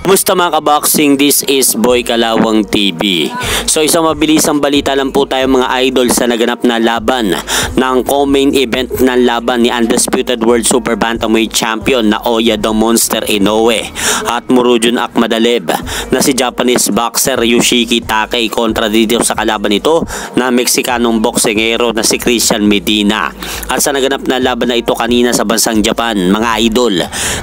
Kumusta mga kaboxing? This is Boy Kalawang TV. So isang mabilisang balita lang po tayo mga idol sa naganap na laban ng co-main event ng laban ni Undisputed World Super Bantamweight Champion na Naoya the Monster Inoue at Murodjon Akhmadaliev na si Japanese boxer Yoshiki Takei kontra dito sa kalaban nito na Mexicanong boksingero na si Christian Medina. At sa naganap na laban na ito kanina sa bansang Japan mga idol,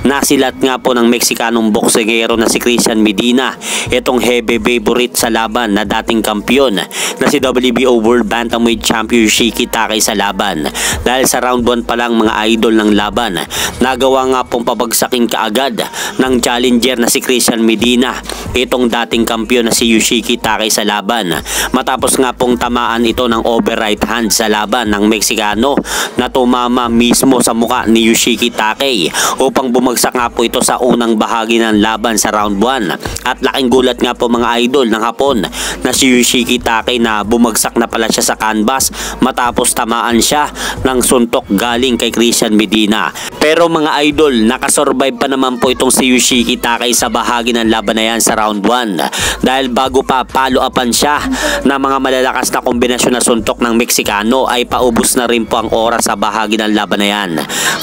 nasilat nga po ng Mexicanong boksingero na si Christian Medina itong heavy favorite sa laban na dating kampiyon na si WBO World Bantamweight Champion Yoshiki Takei sa laban. Dahil sa round 1 pa lang mga idol ng laban, nagawa nga pong pabagsakin kaagad ng challenger na si Christian Medina itong dating kampiyon na si Yoshiki Takei sa laban. Matapos nga pong tamaan ito ng over right hand sa laban ng Meksikano na tumama mismo sa muka ni Yoshiki Takei upang bumagsak nga po ito sa unang bahagi ng laban sa round 1. At laking gulat nga po mga idol ng Hapon na si Yoshiki Takei na bumagsak na pala siya sa canvas matapos tamaan siya ng suntok galing kay Christian Medina. Pero mga idol, nakasurvive pa naman po itong si Yoshiki Takei sa bahagi ng laban na yan sa round 1 dahil bago pa follow upan siya na mga malalakas na kombinasyon na suntok ng Meksikano ay paubos na rin po ang oras sa bahagi ng laban na yan.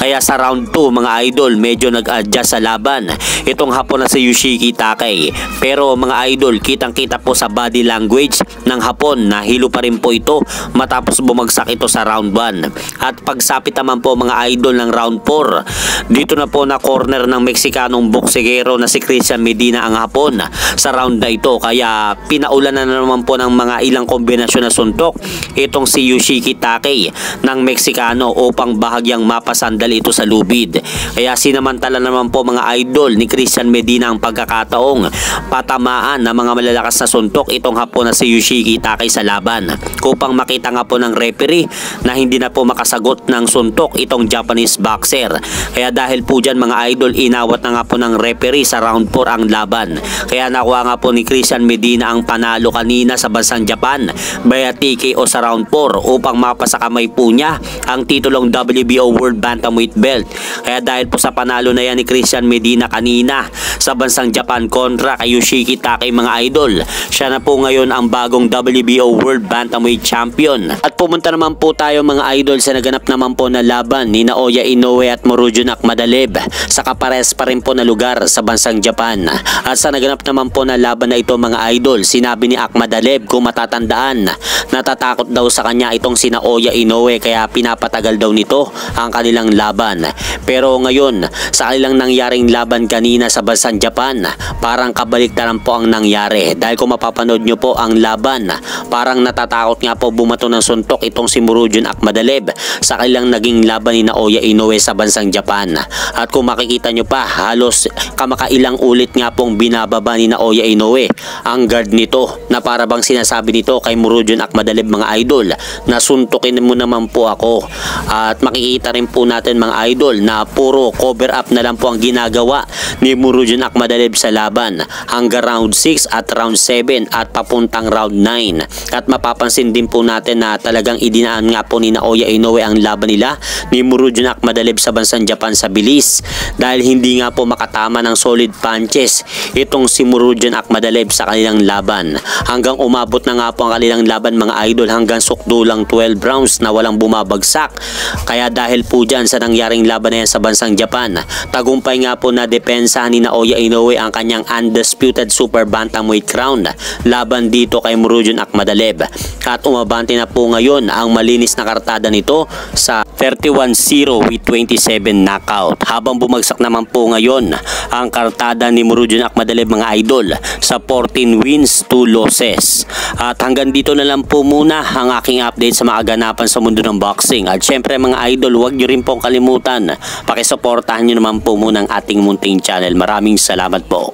Kaya sa round 2 mga idol, medyo nag-adjust sa laban itong Hapon na si Yoshiki Takei. Pero mga idol, kitang kita po sa body language ng Hapon na hilo pa rin po ito matapos bumagsak ito sa round 1. At pagsapit naman po mga idol ng round 4, dito na po na corner ng Meksikanong boksingero na si Christian Medina ang Hapon sa round na ito. Kaya pinaulan na naman po ng mga ilang kombinasyon na suntok itong si Yoshiki Takei ng Meksikano upang bahagyang mapasandal ito sa lubid. Kaya sinamantala naman po mga idol ni Christian Medina ang pagkakataong patamaan ng mga malalakas na suntok itong Hapon na si Yoshiki Takei sa laban upang makita nga po ng referee na hindi na po makasagot ng suntok itong Japanese boxer. Kaya dahil po dyan mga idol, inawat na nga po ng referee sa round 4 ang laban. Kaya nakuha nga po ni Christian Medina ang panalo kanina sa bansang Japan via TKO sa round 4 upang mapasakamay po niya ang titulong WBO World Bantamweight Belt. Kaya dahil po sa panalo na yan ni Christian Medina kanina sa bansang Japan kontra kay Yoshiki Takei mga idol, siya na po ngayon ang bagong WBO World Bantamweight Champion. At pumunta naman po tayo mga idol sa naganap naman po na laban ni Naoya Inoue at Murodjon Akhmadaliev sa kapares pa rin po na lugar sa bansang Japan. At sa naganap naman po na laban na ito mga idol, sinabi ni Akhmadaliev kung matatandaan, natatakot daw sa kanya itong si Naoya Inoue kaya pinapatagal daw nito ang kanilang laban. Pero ngayon sa kanilang nangyaring laban kanina sa bansang Japan, parang kabaliktaran po ang nangyari. Dahil kung mapapanood nyo po ang laban, parang natatakot nga po bumato ng suntok itong si Murodjon Akhmadaliev sa kanilang naging laban ni Naoya Inoue sa bansang Japan. At kung makikita nyo pa, halos kamakailang ulit nga pong binababa ni Naoya Inoue ang guard nito na para bang sinasabi nito kay Murodjon Akhmadaliev mga idol na suntukin mo naman po ako. At makikita rin po natin mga idol na puro cover up na lang po ang ginagawa ni Murodjon Akhmadaliev sa laban hanggang round 6 at round 7 at papuntang round 9. At mapapansin din po natin na talagang idinaan nga po ni Naoya Inoue ang laban nila ni Murodjon Akhmadaliev sa bansang Japan sa bilis dahil hindi nga po makatama ng solid punches itong si Murodjon Akhmadaliev sa kanilang laban. Hanggang umabot na nga po ang kanilang laban mga idol hanggang sukdulang 12 rounds na walang bumabagsak. Kaya dahil po dyan sa nangyaring laban na yan sa bansang Japan, tagumpay nga po na depensa ni Naoya Inoue ang kanyang undisputed super bantamweight crown laban dito kay Murodjon Akhmadaliev. At umabante na po ngayon ang malinis na kartada nito sa 31-0 with 27 knockout. Habang bumagsak naman po ngayon ang kartada ni Murodjon Akhmadaliev mga idol sa 14 wins, 2 losses. At hanggang dito na lang po muna ang aking update sa mga ganapan sa mundo ng boxing. At syempre mga idol, huwag nyo rin pong kalimutan, pakisuportahan nyo naman po muna ang ating munting channel. Maraming salamat po.